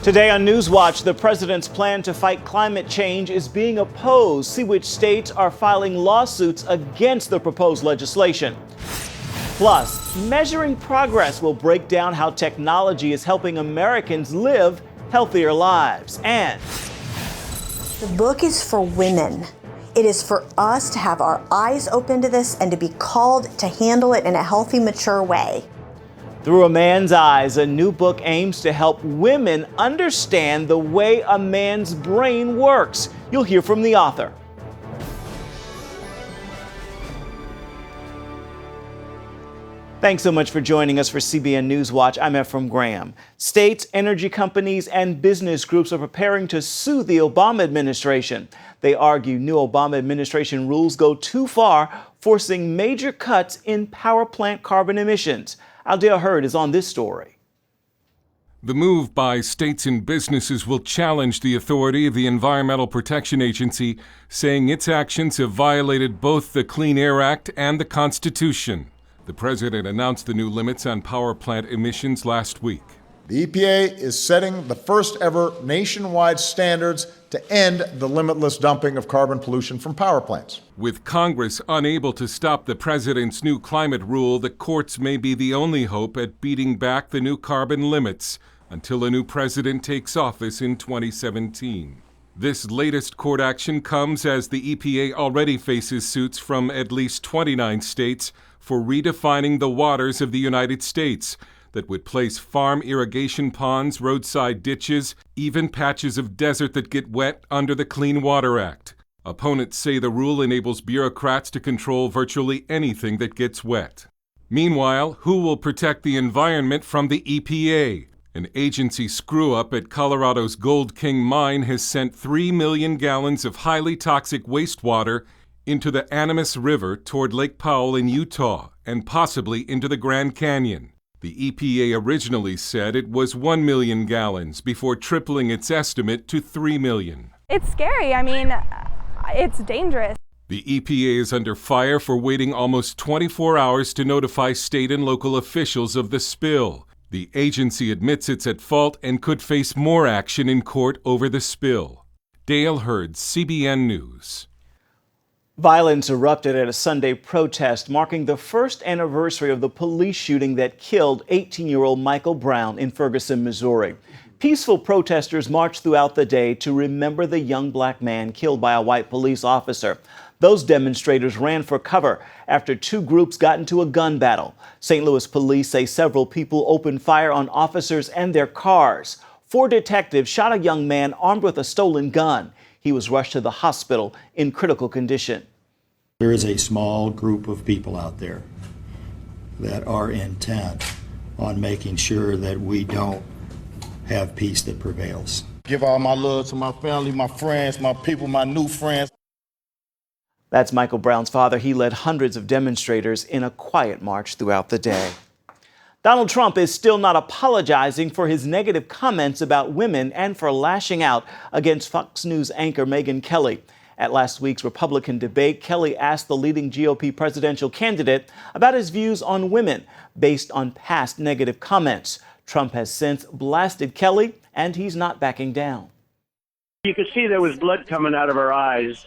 Today on NewsWatch, the president's plan to fight climate change is being opposed. See which states are filing lawsuits against the proposed legislation. Plus, measuring progress will break down how technology is helping Americans live healthier lives. And the book is for women. It is for us to have our eyes open to this and to be called to handle it in a healthy, mature way. Through a Man's Eyes, a new book aims to help women understand the way a man's brain works. You'll hear from the author. Thanks so much for joining us for CBN NewsWatch. I'm Efrem Graham. States, energy companies, and business groups are preparing to sue the Obama administration. They argue new Obama administration rules go too far, forcing major cuts in power plant carbon emissions. Aldea Hurd is on this story. The move by states and businesses will challenge the authority of the Environmental Protection Agency, saying its actions have violated both the Clean Air Act and the Constitution. The president announced the new limits on power plant emissions last week. The EPA is setting the first ever nationwide standards to end the limitless dumping of carbon pollution from power plants. With Congress unable to stop the president's new climate rule, the courts may be the only hope at beating back the new carbon limits until a new president takes office in 2017. This latest court action comes as the EPA already faces suits from at least 29 states for redefining the waters of the United States that would place farm irrigation ponds, roadside ditches, even patches of desert that get wet under the Clean Water Act. Opponents say the rule enables bureaucrats to control virtually anything that gets wet. Meanwhile, who will protect the environment from the EPA? An agency screw-up at Colorado's Gold King mine has sent 3 million gallons of highly toxic wastewater into the Animas River toward Lake Powell in Utah, and possibly into the Grand Canyon. The EPA originally said it was 1 million gallons before tripling its estimate to 3 million. It's scary. I mean, it's dangerous. The EPA is under fire for waiting almost 24 hours to notify state and local officials of the spill. The agency admits it's at fault and could face more action in court over the spill. Dale Hurd, CBN News. Violence erupted at a Sunday protest marking the first anniversary of the police shooting that killed 18-year-old Michael Brown in Ferguson, Missouri. Peaceful protesters marched throughout the day to remember the young black man killed by a white police officer. Those demonstrators ran for cover after two groups got into a gun battle. St. Louis police say several people opened fire on officers and their cars. 4 detectives shot a young man armed with a stolen gun. He was rushed to the hospital in critical condition. There is a small group of people out there that are intent on making sure that we don't have peace that prevails. Give all my love to my family, my friends, my people, my new friends. That's Michael Brown's father. He led hundreds of demonstrators in a quiet march throughout the day. Donald Trump is still not apologizing for his negative comments about women and for lashing out against Fox News anchor Megyn Kelly. At last week's Republican debate, Kelly asked the leading GOP presidential candidate about his views on women based on past negative comments. Trump has since blasted Kelly, and he's not backing down. You could see there was blood coming out of her eyes,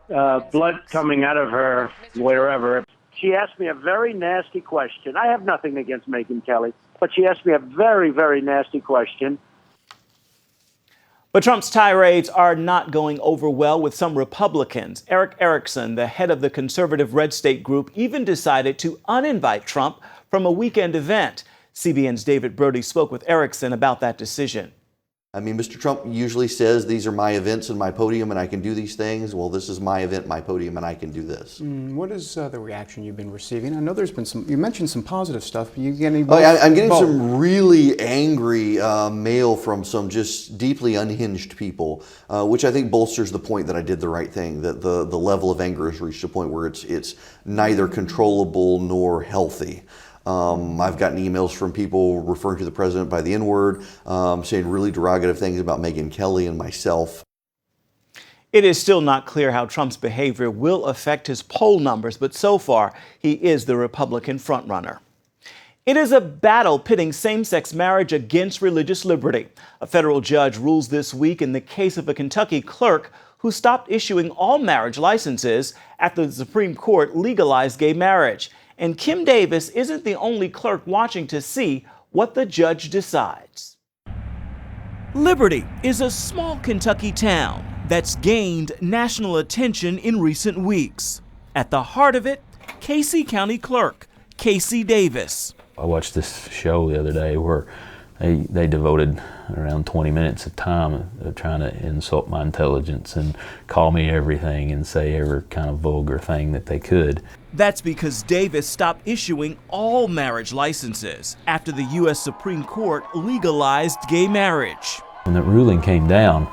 blood coming out of her wherever. She asked me a very nasty question. I have nothing against Megyn Kelly, but she asked me a very, very nasty question. But Trump's tirades are not going over well with some Republicans. Eric Erickson, the head of the conservative Red State Group, even decided to uninvite Trump from a weekend event. CBN's David Brody spoke with Erickson about that decision. I mean, Mr. Trump usually says these are my events and my podium and I can do these things. Well, this is my event, my podium, and I can do this. What is the reaction you've been receiving? I know there's been some, you mentioned some positive stuff, but you getting I'm getting some really angry mail from some just deeply unhinged people, which I think bolsters the point that I did the right thing, that the level of anger has reached a point where it's neither controllable nor healthy. I've gotten emails from people referring to the president by the N-word, saying really derogative things about Megyn Kelly and myself. It is still not clear how Trump's behavior will affect his poll numbers, but so far he is the Republican frontrunner. It is a battle pitting same-sex marriage against religious liberty. A federal judge rules this week in the case of a Kentucky clerk who stopped issuing all marriage licenses after the Supreme Court legalized gay marriage. And Kim Davis isn't the only clerk watching to see what the judge decides. Liberty is a small Kentucky town that's gained national attention in recent weeks. At the heart of it, Casey County Clerk Casey Davis. I watched this show the other day where they devoted around 20 minutes of time of trying to insult my intelligence and call me everything and say every kind of vulgar thing that they could. That's because Davis stopped issuing all marriage licenses after the U.S. Supreme Court legalized gay marriage. When the ruling came down,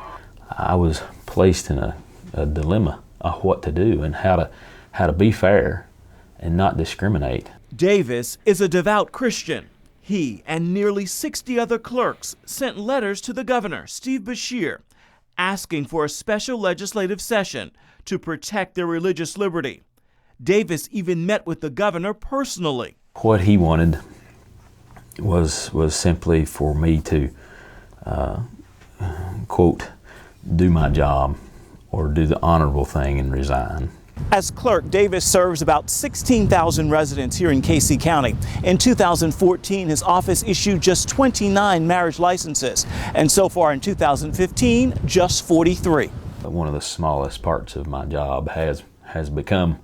I was placed in a dilemma of what to do and how to be fair and not discriminate. Davis is a devout Christian. He and nearly 60 other clerks sent letters to the governor, Steve Beshear, asking for a special legislative session to protect their religious liberty. Davis even met with the governor personally. What he wanted was simply for me to, quote, do my job or do the honorable thing and resign. As clerk, Davis serves about 16,000 residents here in Casey County. In 2014, his office issued just 29 marriage licenses, and so far in 2015, just 43. One of the smallest parts of my job has become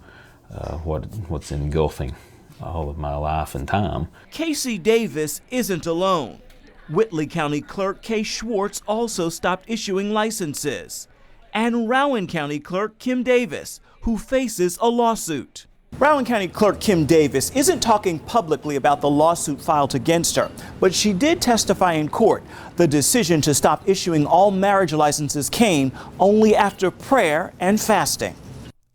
what's engulfing all of my life and time. Casey Davis isn't alone. Whitley County Clerk Kay Schwartz also stopped issuing licenses. And Rowan County Clerk Kim Davis, who faces a lawsuit. Rowan County Clerk Kim Davis isn't talking publicly about the lawsuit filed against her, but she did testify in court. The decision to stop issuing all marriage licenses came only after prayer and fasting.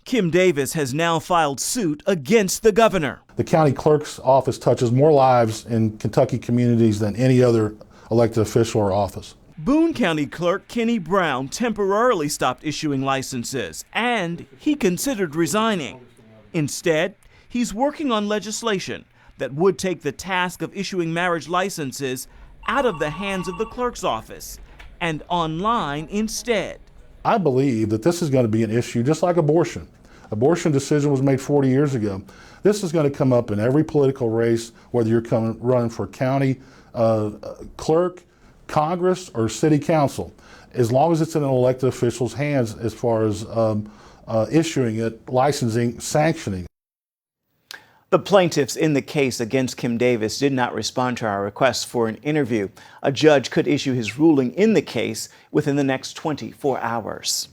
Kim Davis has now filed suit against the governor. The county clerk's office touches more lives in Kentucky communities than any other elected official or office. Boone County Clerk Kenny Brown temporarily stopped issuing licenses, and he considered resigning. Instead, he's working on legislation that would take the task of issuing marriage licenses out of the hands of the clerk's office and online instead. I believe that this is going to be an issue just like abortion. Abortion decision was made 40 years ago. This is going to come up in every political race, whether you're running for county clerk, Congress, or city council, as long as it's in an elected official's hands as far as issuing it, licensing, sanctioning. The plaintiffs in the case against Kim Davis did not respond to our request for an interview. A judge could issue his ruling in the case within the next 24 hours.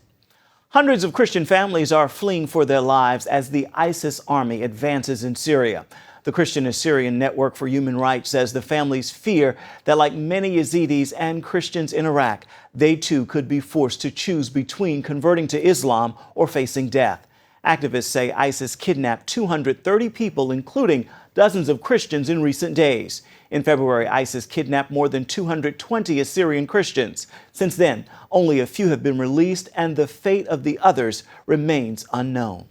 Hundreds of Christian families are fleeing for their lives as the ISIS army advances in Syria. The Christian Assyrian Network for Human Rights says the families fear that, like many Yazidis and Christians in Iraq, they too could be forced to choose between converting to Islam or facing death. Activists say ISIS kidnapped 230 people, including dozens of Christians, in recent days. In February, ISIS kidnapped more than 220 Assyrian Christians. Since then, only a few have been released, and the fate of the others remains unknown.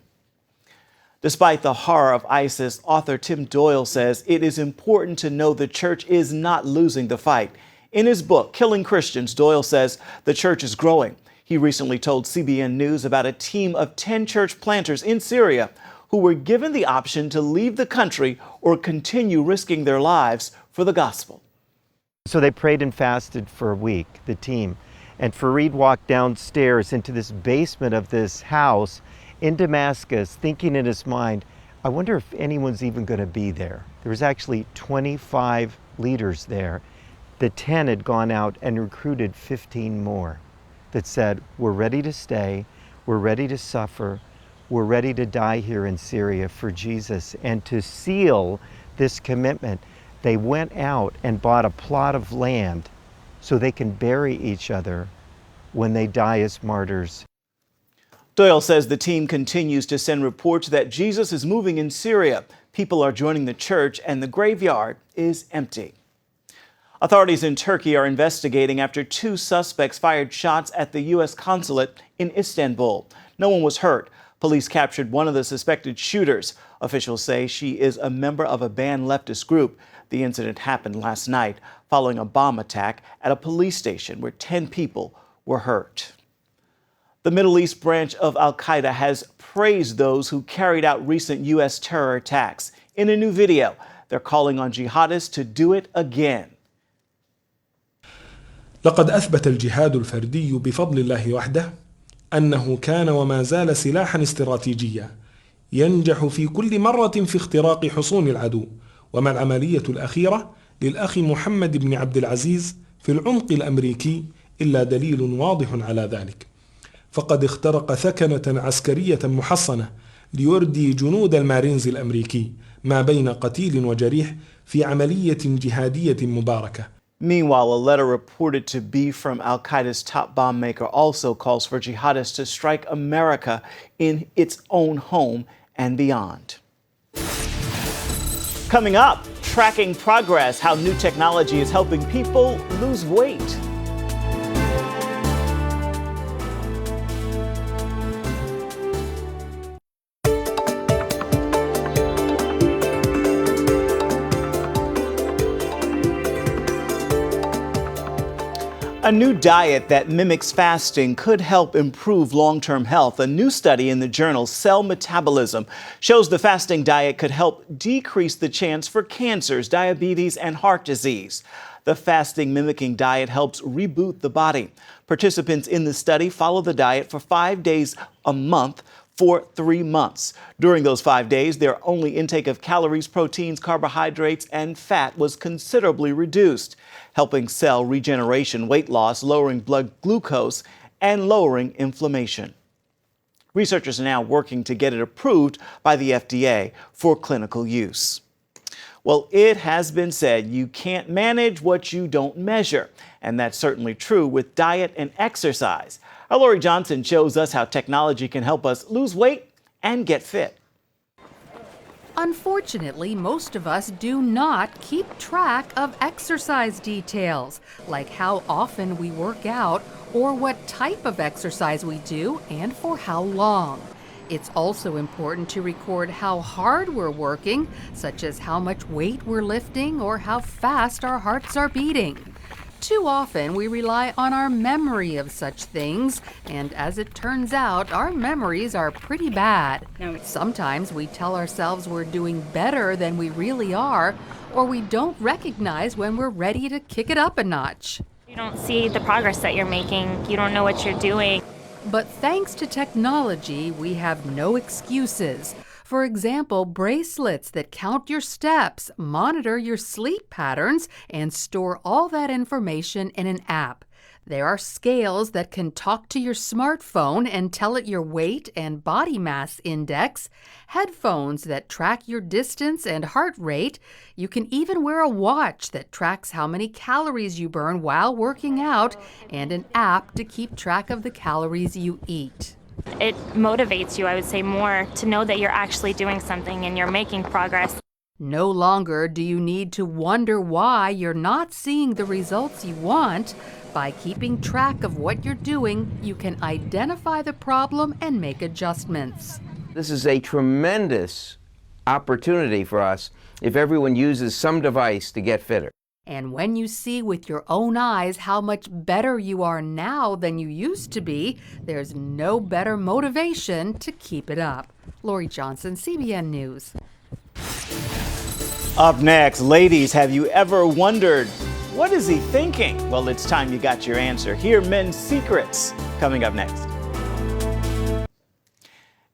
Despite the horror of ISIS, author Tim Doyle says it is important to know the church is not losing the fight. In his book, Killing Christians, Doyle says the church is growing. He recently told CBN News about a team of 10 church planters in Syria who were given the option to leave the country or continue risking their lives for the gospel. So they prayed and fasted for a week, the team. And Fareed walked downstairs into this basement of this house in Damascus, thinking in his mind, I wonder if anyone's even going to be there. There was actually 25 leaders there. The 10 had gone out and recruited 15 more that said, we're ready to stay, we're ready to suffer, we're ready to die here in Syria for Jesus. And to seal this commitment, they went out and bought a plot of land so they can bury each other when they die as martyrs. Doyle says the team continues to send reports that Jesus is moving in Syria. People are joining the church and the graveyard is empty. Authorities in Turkey are investigating after 2 suspects fired shots at the U.S. consulate in Istanbul. No one was hurt. Police captured one of the suspected shooters. Officials say she is a member of a banned leftist group. The incident happened last night following a bomb attack at a police station where 10 people were hurt. The Middle East branch of al-Qaeda has praised those who carried out recent U.S. terror attacks. In a new video, they're calling on jihadists to do it again. لقد أثبت الجهاد الفردي بفضل الله وحده أنه كان وما زال سلاحا استراتيجيا ينجح في كل مرة في اختراق حصون العدو. وما العملية الأخيرة للأخ محمد بن عبد العزيز في العمق الأمريكي إلا دليل واضح على ذلك. فقد اخترق ثكنة عسكرية محصنة ليردي جنود المارينز الأمريكي ما بين قتيل وجريح في عملية جهادية مباركة. Meanwhile, a letter reported to be from al-Qaeda's top bomb maker also calls for jihadists to strike America in its own home and beyond. Coming up, tracking progress, how new technology is helping people lose weight. A new diet that mimics fasting could help improve long-term health. A new study in the journal Cell Metabolism shows the fasting diet could help decrease the chance for cancers, diabetes, and heart disease. The fasting mimicking diet helps reboot the body. Participants in the study follow the diet for 5 days a month for 3 months. During those 5 days, their only intake of calories, proteins, carbohydrates, and fat was considerably reduced, helping cell regeneration, weight loss, lowering blood glucose, and lowering inflammation. Researchers are now working to get it approved by the FDA for clinical use. Well, it has been said you can't manage what you don't measure, and that's certainly true with diet and exercise. Our Lori Johnson shows us how technology can help us lose weight and get fit. Unfortunately, most of us do not keep track of exercise details, like how often we work out or what type of exercise we do and for how long. It's also important to record how hard we're working, such as how much weight we're lifting or how fast our hearts are beating. Too often, we rely on our memory of such things, and as it turns out, our memories are pretty bad. Sometimes we tell ourselves we're doing better than we really are, or we don't recognize when we're ready to kick it up a notch. You don't see the progress that you're making. You don't know what you're doing. But thanks to technology, we have no excuses. For example, bracelets that count your steps, monitor your sleep patterns, and store all that information in an app. There are scales that can talk to your smartphone and tell it your weight and body mass index, headphones that track your distance and heart rate. You can even wear a watch that tracks how many calories you burn while working out, and an app to keep track of the calories you eat. It motivates you, I would say, more to know that you're actually doing something and you're making progress. No longer do you need to wonder why you're not seeing the results you want. By keeping track of what you're doing, you can identify the problem and make adjustments. This is a tremendous opportunity for us if everyone uses some device to get fitter. And when you see with your own eyes how much better you are now than you used to be, there's no better motivation to keep it up. Lori Johnson, CBN News. Up next, ladies, have you ever wondered, what is he thinking? Well, it's time you got your answer. Hear men's secrets coming up next.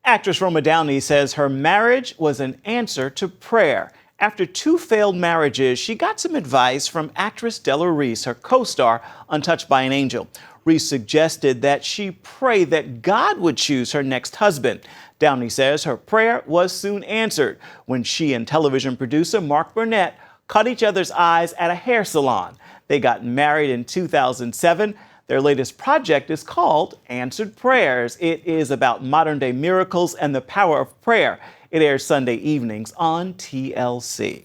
Actress Roma Downey says her marriage was an answer to prayer. After 2 failed marriages, she got some advice from actress Della Reese, her co-star, Untouched by an Angel. Reese suggested that she pray that God would choose her next husband. Downey says her prayer was soon answered when she and television producer Mark Burnett cut each other's eyes at a hair salon. They got married in 2007. Their latest project is called Answered Prayers. It is about modern-day miracles and the power of prayer. It airs Sunday evenings on TLC.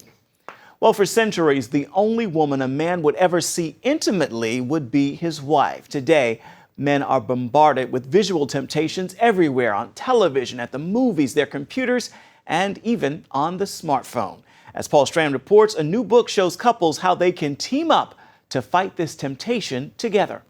Well, for centuries, the only woman a man would ever see intimately would be his wife. Today, men are bombarded with visual temptations everywhere, on television, at the movies, their computers, and even on the smartphone. As Paul Strand reports, a new book shows couples how they can team up to fight this temptation together.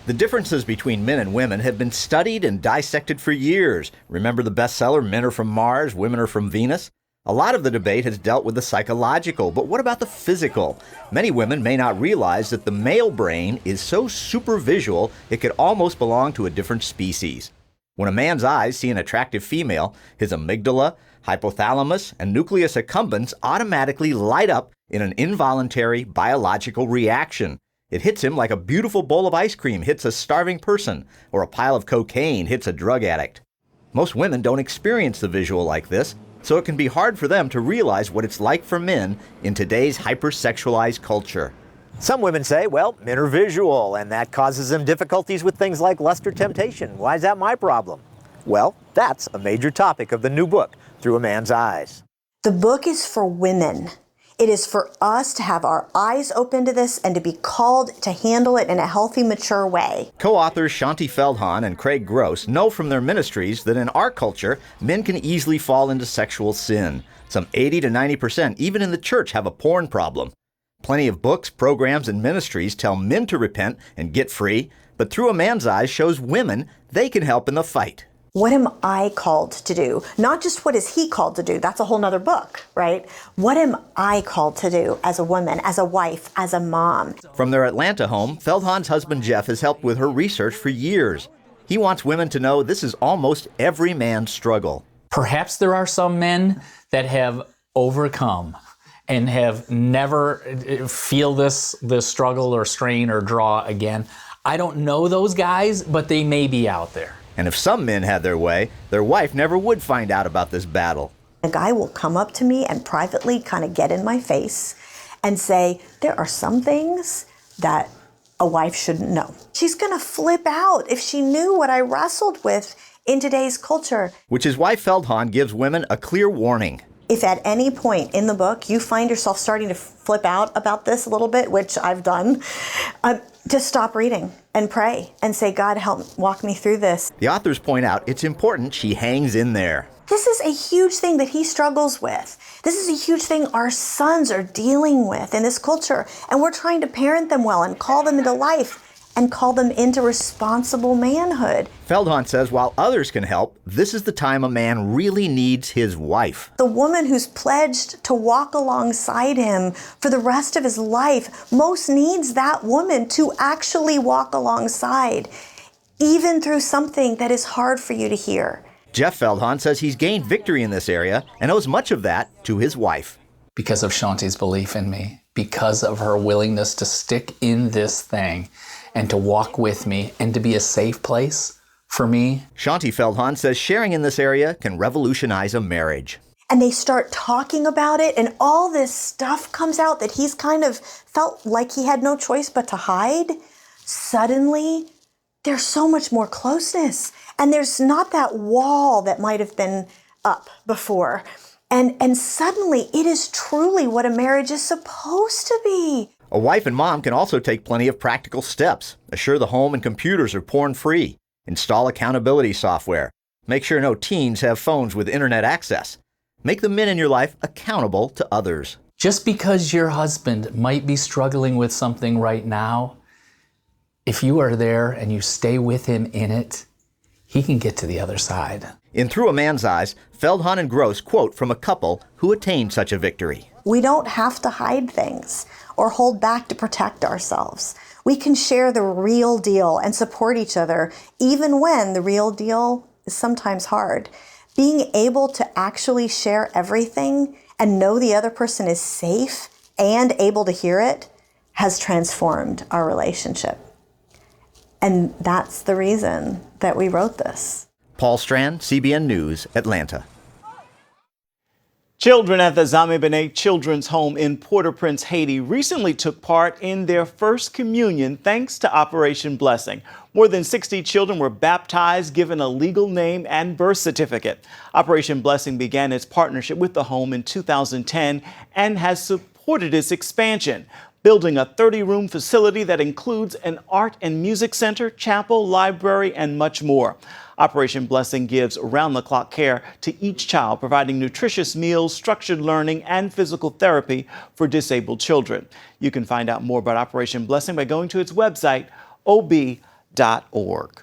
The differences between men and women have been studied and dissected for years. Remember the bestseller, Men Are From Mars, Women Are From Venus? A lot of the debate has dealt with the psychological, but what about the physical? Many women may not realize that the male brain is so supervisual it could almost belong to a different species. When a man's eyes see an attractive female, his amygdala, hypothalamus, and nucleus accumbens automatically light up in an involuntary biological reaction. It hits him like a beautiful bowl of ice cream hits a starving person, or a pile of cocaine hits a drug addict. Most women don't experience the visual like this, so it can be hard for them to realize what it's like for men in today's hypersexualized culture. Some women say, well, men are visual, and that causes them difficulties with things like lust or temptation. Why is that my problem? Well, that's a major topic of the new book, Through a Man's Eyes. The book is for women. It is for us to have our eyes open to this and to be called to handle it in a healthy, mature way. Co-authors Shanti Feldhahn and Craig Gross know from their ministries that in our culture, men can easily fall into sexual sin. Some 80 to 90%, even in the church, have a porn problem. Plenty of books, programs, and ministries tell men to repent and get free, but Through a Man's Eyes shows women they can help in the fight. What am I called to do? Not just what is he called to do, that's a whole nother book, right? What am I called to do as a woman, as a wife, as a mom? From their Atlanta home, Feldhahn's husband Jeff has helped with her research for years. He wants women to know this is almost every man's struggle. Perhaps there are some men that have overcome and have never feel this struggle or strain or draw again. I don't know those guys, but they may be out there. And if some men had their way, their wife never would find out about this battle. A guy will come up to me and privately kind of get in my face and say, there are some things that a wife shouldn't know. She's gonna flip out if she knew what I wrestled with in today's culture. Which is why Feldhahn gives women a clear warning. If at any point in the book you find yourself starting to flip out about this a little bit, which I've done, just stop reading and pray and say, God, help walk me through this. The authors point out it's important she hangs in there. This is a huge thing that he struggles with. This is a huge thing our sons are dealing with in this culture. And we're trying to parent them well and call them into life and call them into responsible manhood. Feldhahn says while others can help, this is the time a man really needs his wife. The woman who's pledged to walk alongside him for the rest of his life most needs that woman to actually walk alongside, even through something that is hard for you to hear. Jeff Feldhahn says he's gained victory in this area and owes much of that to his wife. Because of Shanti's belief in me, because of her willingness to stick in this thing and to walk with me and to be a safe place for me. Shanti Feldhahn says sharing in this area can revolutionize a marriage. And they start talking about it and all this stuff comes out that he's kind of felt like he had no choice but to hide. Suddenly, there's so much more closeness and there's not that wall that might have been up before. And suddenly it is truly what a marriage is supposed to be. A wife and mom can also take plenty of practical steps. Assure the home and computers are porn-free. Install accountability software. Make sure no teens have phones with internet access. Make the men in your life accountable to others. Just because your husband might be struggling with something right now, if you are there and you stay with him in it, he can get to the other side. In Through a Man's Eyes, Feldhahn and Gross quote from a couple who attained such a victory. We don't have to hide things or hold back to protect ourselves. We can share the real deal and support each other, even when the real deal is sometimes hard. Being able to actually share everything and know the other person is safe and able to hear it has transformed our relationship. And that's the reason that we wrote this. Paul Strand, CBN News, Atlanta. Children at the Zame Benet Children's Home in Port-au-Prince, Haiti, recently took part in their first communion thanks to Operation Blessing. More than 60 children were baptized, given a legal name and birth certificate. Operation Blessing began its partnership with the home in 2010 and has supported its expansion. building a 30-room facility that includes an art and music center, chapel, library, and much more. Operation Blessing gives around-the-clock care to each child, providing nutritious meals, structured learning, and physical therapy for disabled children. You can find out more about Operation Blessing by going to its website, ob.org.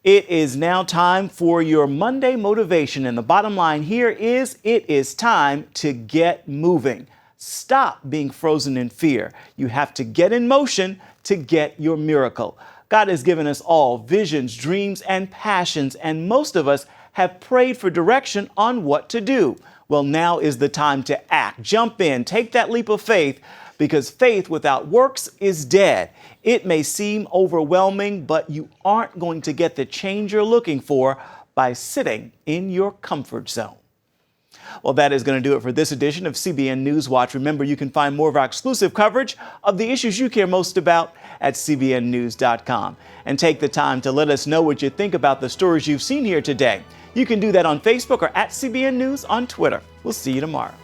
It is now time for your Monday motivation, and the bottom line here is it is time to get moving. Stop being frozen in fear. You have to get in motion to get your miracle. God has given us all visions, dreams, and passions, and most of us have prayed for direction on what to do. Well, now is the time to act. Jump in, take that leap of faith, because faith without works is dead. It may seem overwhelming, but you aren't going to get the change you're looking for by sitting in your comfort zone. Well, that is going to do it for this edition of CBN NewsWatch. Remember, you can find more of our exclusive coverage of the issues you care most about at cbnnews.com. And take the time to let us know what you think about the stories you've seen here today. You can do that on Facebook or at CBN News on Twitter. We'll see you tomorrow.